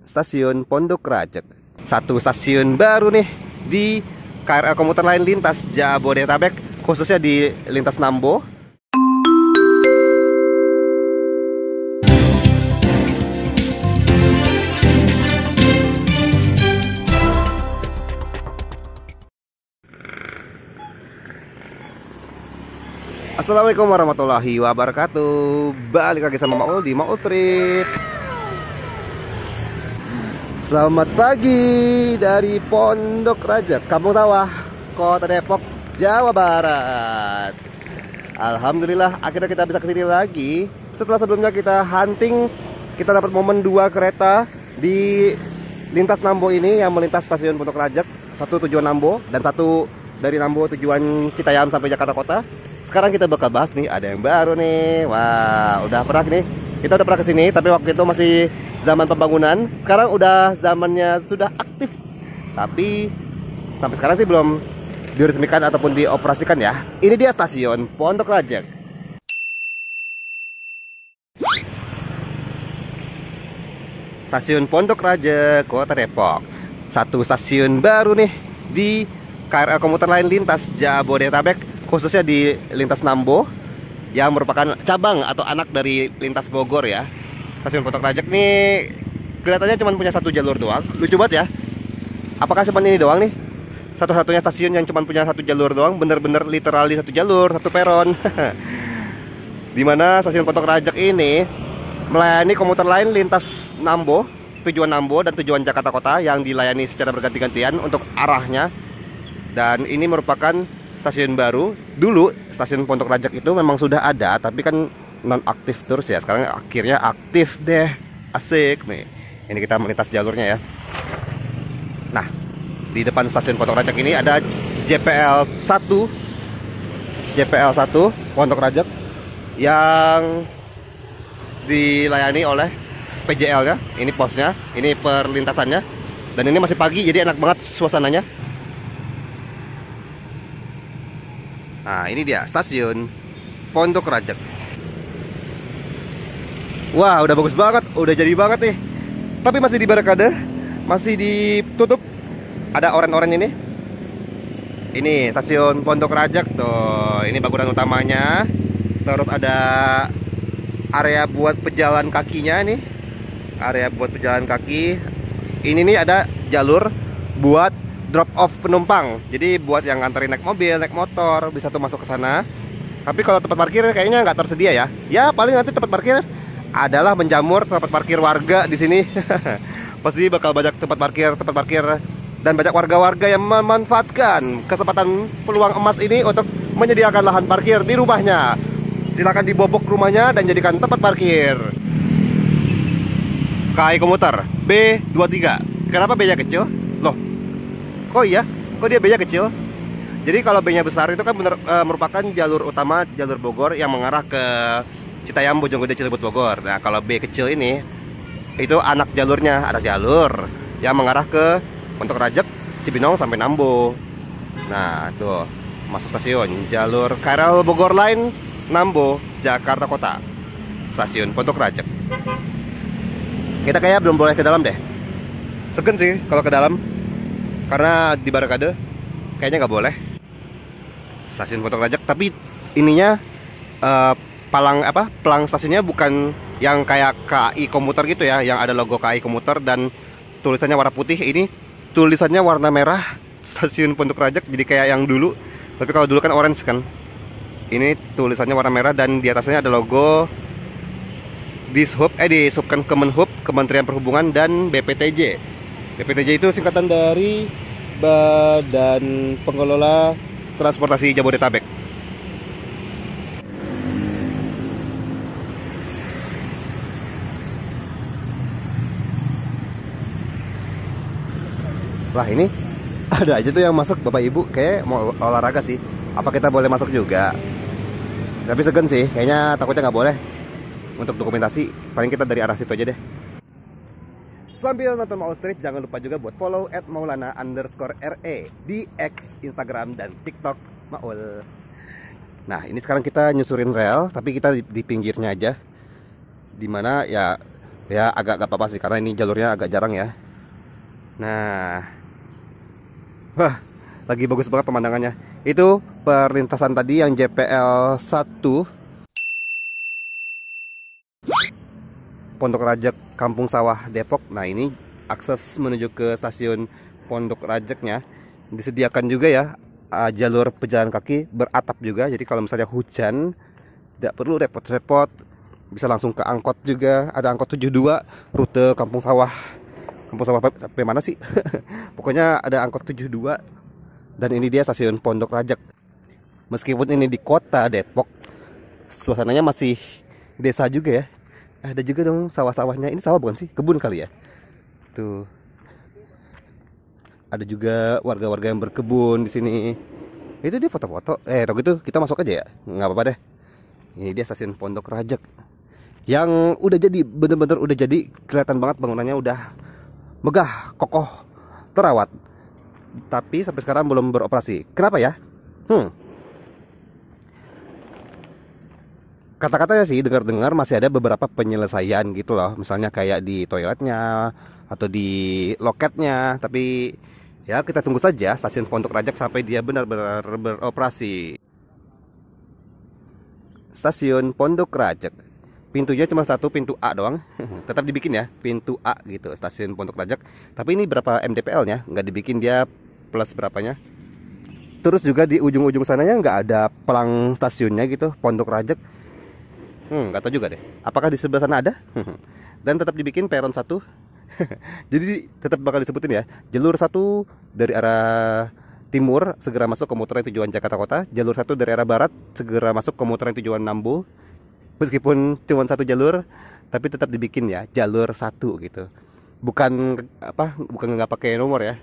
Stasiun Pondok Rajek. Satu stasiun baru nih di KRL komuter lain lintas Jabodetabek, khususnya di lintas Nambo. Assalamualaikum warahmatullahi wabarakatuh. Balik lagi sama Maul di Maul Trip. Selamat pagi dari Pondok Rajek, Kampung Sawah, Kota Depok, Jawa Barat. Alhamdulillah akhirnya kita bisa kesini lagi. Setelah sebelumnya kita hunting, kita dapat momen 2 kereta di lintas Nambo ini yang melintas stasiun Pondok Rajek. Satu tujuan Nambo dan satu dari Nambo tujuan Citayam sampai Jakarta Kota. Sekarang kita bakal bahas nih, ada yang baru nih. Wah, udah pernah nih. Kita udah pernah kesini, tapi waktu itu masih zaman pembangunan. Sekarang udah zamannya sudah aktif. Tapi sampai sekarang sih belum diresmikan ataupun dioperasikan ya. Ini dia stasiun Pondok Rajek. Stasiun Pondok Rajek, Kota Depok. Satu stasiun baru nih di KRL komuter lain lintas Jabodetabek, khususnya di lintas Nambo, yang merupakan cabang atau anak dari lintas Bogor ya. Stasiun Pondok Rajek nih kelihatannya cuma punya satu jalur doang. Lucu banget ya. Apakah cuma ini doang nih? Satu-satunya stasiun yang cuma punya satu jalur doang, bener-bener literally satu jalur, satu peron. Dimana stasiun Pondok Rajek ini melayani komuter lain lintas Nambo, tujuan Nambo dan tujuan Jakarta Kota yang dilayani secara berganti-gantian untuk arahnya. Dan ini merupakan stasiun baru. Dulu stasiun Pondok Rajek itu memang sudah ada, tapi kan non aktif terus ya. Sekarang akhirnya aktif deh. Asik nih. Ini kita melintas jalurnya ya. Nah, di depan stasiun Pondok Rajek ini ada JPL 1 Pondok Rajek yang dilayani oleh PJL ya. Ini posnya, ini perlintasannya. Dan ini masih pagi jadi enak banget suasananya. Nah, ini dia stasiun Pondok Rajek. Wah, udah bagus banget, udah jadi banget nih. Tapi masih di barikade, masih ditutup. Ada oren-oren ini. Ini stasiun Pondok Rajek tuh. Ini bangunan utamanya. Terus ada area buat pejalan kakinya nih. Area buat pejalan kaki. Ini nih ada jalur buat drop off penumpang. Jadi buat yang nganterin naik mobil, naik motor bisa tuh masuk ke sana. Tapi kalau tempat parkir kayaknya nggak tersedia ya. Ya paling nanti tempat parkir adalah menjamur tempat parkir warga di sini. Pasti bakal banyak tempat parkir dan banyak warga-warga yang memanfaatkan kesempatan peluang emas ini untuk menyediakan lahan parkir di rumahnya. Silakan dibobok rumahnya dan jadikan tempat parkir. KAI komuter B23. Kenapa B-nya kecil? Loh, kok iya? Kok dia B-nya kecil? Jadi kalau B-nya besar itu kan merupakan jalur utama, jalur Bogor yang mengarah ke Citayam, Bojonggede, Cilebut, Bogor. Nah, kalau B kecil ini itu anak jalurnya, anak jalur yang mengarah ke Pondok Rajek, Cibinong sampai Nambo. Nah, tuh masuk stasiun jalur KRL Bogor Line Nambo, Jakarta Kota. Stasiun Pondok Rajek. Kita kayak belum boleh ke dalam deh. Segen sih kalau ke dalam. Karena di barikade kayaknya nggak boleh. Stasiun Pondok Rajek, tapi ininya pelang stasiunnya bukan yang kayak KAI komuter gitu ya, yang ada logo KAI komuter dan tulisannya warna putih. Ini tulisannya warna merah. Stasiun Pondok Rajek jadi kayak yang dulu. Tapi kalau dulu kan orange kan. Ini tulisannya warna merah dan di atasnya ada logo Dishub, Disubkan Kemenhub, Kementerian Perhubungan dan BPTJ. BPTJ itu singkatan dari Badan Pengelola Transportasi Jabodetabek. Wah, ini ada aja tuh yang masuk Bapak Ibu, kayak mau olahraga sih. Apa kita boleh masuk juga? Tapi segen sih, kayaknya takutnya nggak boleh. Untuk dokumentasi, paling kita dari arah situ aja deh. Sambil nonton Maul Trip, jangan lupa juga buat follow @maulana_re di X, Instagram, dan TikTok Maul. Nah, ini sekarang kita nyusurin rel, tapi kita di pinggirnya aja. Dimana ya Ya agak gak apa-apa sih karena ini jalurnya agak jarang ya. Nah, wah, lagi bagus banget pemandangannya. Itu perlintasan tadi yang JPL 1 Pondok Rajak Kampung Sawah Depok. Nah, ini akses menuju ke stasiun Pondok Rajaknya disediakan juga ya, jalur pejalan kaki beratap juga. Jadi kalau misalnya hujan tidak perlu repot-repot, bisa langsung ke angkot juga. Ada angkot 72 rute Kampung Sawah. Kampung Sawah sampai mana sih? Pokoknya ada angkot 72. Dan ini dia stasiun Pondok Rajak. Meskipun ini di kota Depok, suasananya masih desa juga ya. Ada juga dong sawah-sawahnya. Ini sawah bukan sih? Kebun kali ya. Tuh. Ada juga warga-warga yang berkebun di sini. Itu dia foto-foto. Kalau gitu kita masuk aja ya. Nggak apa-apa deh. Ini dia stasiun Pondok Rajak. Yang udah jadi, bener-bener udah jadi. Kelihatan banget bangunannya udah megah, kokoh, terawat. Tapi sampai sekarang belum beroperasi. Kenapa ya? Kata-katanya sih dengar-dengar masih ada beberapa penyelesaian gitu loh. Misalnya kayak di toiletnya atau di loketnya. Tapi ya kita tunggu saja stasiun Pondok Rajak sampai dia benar-benar beroperasi. Stasiun Pondok Rajak. Pintunya cuma satu, pintu A doang. Tetap dibikin ya, pintu A gitu, stasiun Pondok Rajak. Tapi ini berapa MDPL-nya? Nggak dibikin dia plus berapanya. Terus juga di ujung-ujung sananya nggak ada pelang stasiunnya gitu, Pondok Rajak. Nggak tahu juga deh. Apakah di sebelah sana ada? Dan tetap dibikin peron 1. Jadi tetap bakal disebutin ya. Jalur 1 dari arah timur segera masuk komuter tujuan Jakarta Kota. Jalur 1 dari arah barat segera masuk komuter tujuan Nambo. Meskipun cuma satu jalur, tapi tetap dibikin ya jalur 1 gitu. Bukan nggak pakai nomor ya.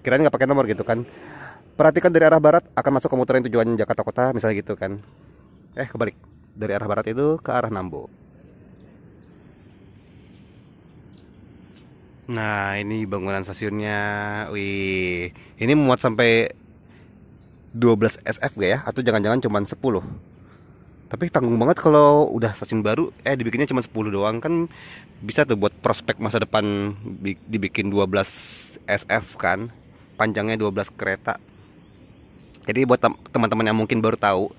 Kirain nggak pakai nomor gitu kan. Perhatikan dari arah barat akan masuk komuter tujuan Jakarta Kota misalnya gitu kan. Kebalik. Dari arah barat itu ke arah Nambo. Nah, ini bangunan stasiunnya. Wih, ini muat sampai 12 SF gak ya? Atau jangan-jangan cuma 10? Tapi tanggung banget kalau udah stasiun baru dibikinnya cuma 10 doang. Kan bisa tuh buat prospek masa depan dibikin 12 SF kan. Panjangnya 12 kereta. Jadi buat teman-teman yang mungkin baru tahu,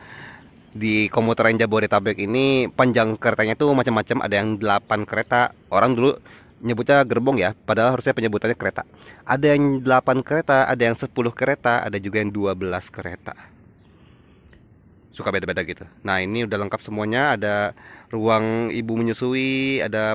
di komuter lain Jabodetabek ini panjang keretanya tuh macam-macam. Ada yang 8 kereta. Orang dulu nyebutnya gerbong ya, padahal harusnya penyebutannya kereta. Ada yang 8 kereta, ada yang 10 kereta, ada juga yang 12 kereta. Suka beda-beda gitu. Nah, ini udah lengkap semuanya. Ada ruang ibu menyusui, ada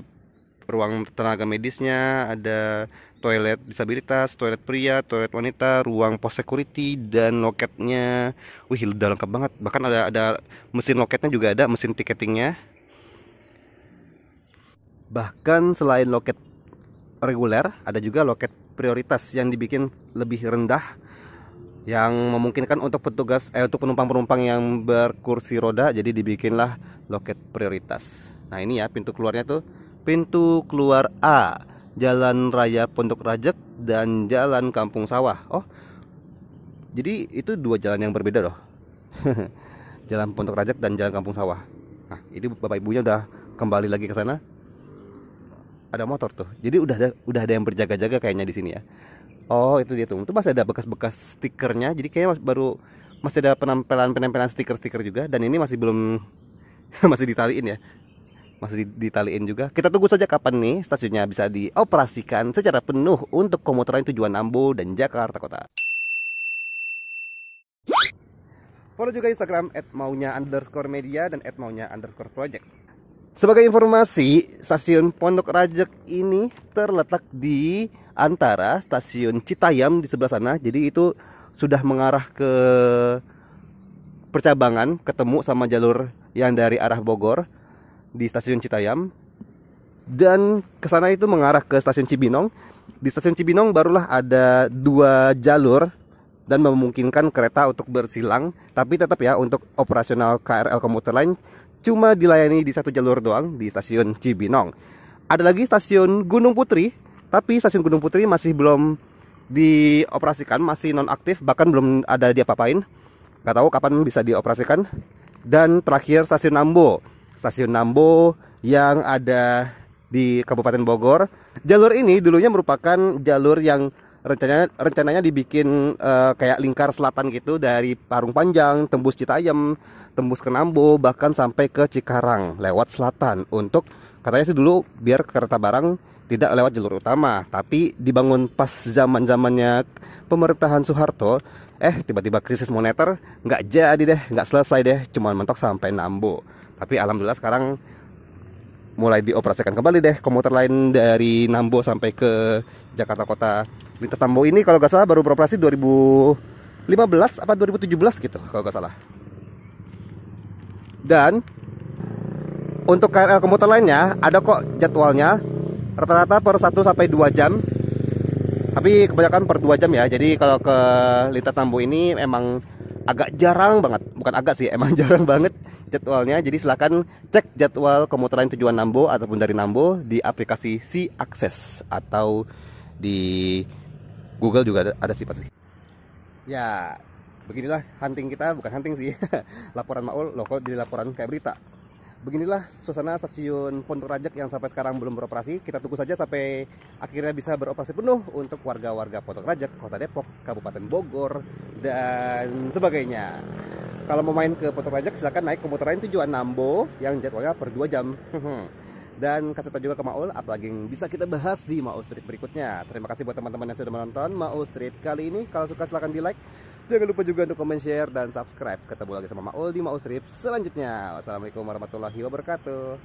ruang tenaga medisnya, ada toilet disabilitas, toilet pria, toilet wanita, ruang pos security, dan loketnya. Wih, udah lengkap banget. Bahkan ada mesin loketnya juga ada, mesin tiketingnya. Bahkan selain loket reguler, ada juga loket prioritas yang dibikin lebih rendah, yang memungkinkan untuk untuk penumpang-penumpang yang berkursi roda. Jadi dibikinlah loket prioritas. Nah, ini ya pintu keluarnya tuh, pintu keluar A, Jalan Raya Pondok Rajak dan Jalan Kampung Sawah. Oh, jadi itu dua jalan yang berbeda loh. Jalan Pondok Rajak dan Jalan Kampung Sawah. Nah, ini bapak ibunya udah kembali lagi ke sana. Ada motor tuh. Jadi udah ada yang berjaga-jaga kayaknya di sini ya. Oh, itu dia tuh. Itu masih ada bekas-bekas stikernya. Jadi kayaknya masih ada penempelan stiker-stiker juga. Dan ini masih belum masih ditaliin ya. Masih ditaliin juga. Kita tunggu saja kapan nih stasiunnya bisa dioperasikan secara penuh untuk komuter lain tujuan Ambo dan Jakarta Kota. Follow juga Instagram @maunya_media dan @maunya_project. Sebagai informasi, stasiun Pondok Rajak ini terletak di antara stasiun Citayam di sebelah sana. Jadi itu sudah mengarah ke percabangan, ketemu sama jalur yang dari arah Bogor di stasiun Citayam, dan ke sana itu mengarah ke stasiun Cibinong. Di stasiun Cibinong barulah ada 2 jalur dan memungkinkan kereta untuk bersilang. Tapi tetap ya, untuk operasional KRL komuter lain cuma dilayani di 1 jalur doang di stasiun Cibinong. Ada lagi stasiun Gunung Putri, tapi stasiun Gunung Putri masih belum dioperasikan, masih nonaktif, bahkan belum ada diapa-apain. Gak tahu kapan bisa dioperasikan. Dan terakhir stasiun Nambo. Stasiun Nambo yang ada di Kabupaten Bogor. Jalur ini dulunya merupakan jalur yang rencananya dibikin kayak lingkar selatan gitu, dari Parung Panjang, tembus Citayam, tembus ke Nambo, bahkan sampai ke Cikarang lewat selatan. Untuk katanya sih dulu biar kereta barang tidak lewat jalur utama, tapi dibangun pas zaman-zamannya pemerintahan Soeharto. Tiba-tiba krisis moneter, nggak jadi deh, nggak selesai deh, cuman mentok sampai Nambo. Tapi alhamdulillah sekarang mulai dioperasikan kembali deh komuter lain dari Nambo sampai ke Jakarta Kota. Lintas Nambo ini kalau nggak salah baru beroperasi 2015 apa 2017 gitu kalau nggak salah. Dan untuk KRL komuter lainnya ada kok jadwalnya, rata-rata per 1 sampai 2 jam. Tapi kebanyakan per 2 jam ya. Jadi kalau ke Lintas Nambo ini emang agak jarang banget. Bukan agak sih, emang jarang banget jadwalnya. Jadi silakan cek jadwal komuter lain tujuan Nambo ataupun dari Nambo di aplikasi Si Akses atau di Google juga ada sih pasti. Ya, beginilah hunting kita, bukan hunting sih. Laporan Maul, loh kok jadi laporan kayak berita. Beginilah suasana stasiun Pondok Rajak yang sampai sekarang belum beroperasi. Kita tunggu saja sampai akhirnya bisa beroperasi penuh untuk warga-warga Pondok Rajak, Kota Depok, Kabupaten Bogor, dan sebagainya. Kalau mau main ke Pondok Rajak silahkan naik komuter lain tujuan Nambo yang jadwalnya per 2 jam. Dan kasih tahu juga ke Maul apalagi yang bisa kita bahas di Maul Strip berikutnya. Terima kasih buat teman-teman yang sudah menonton Maul Strip kali ini. Kalau suka silahkan di like. Jangan lupa juga untuk komen, share, dan subscribe. Ketemu lagi sama Maul di Maul Strip selanjutnya. Wassalamualaikum warahmatullahi wabarakatuh.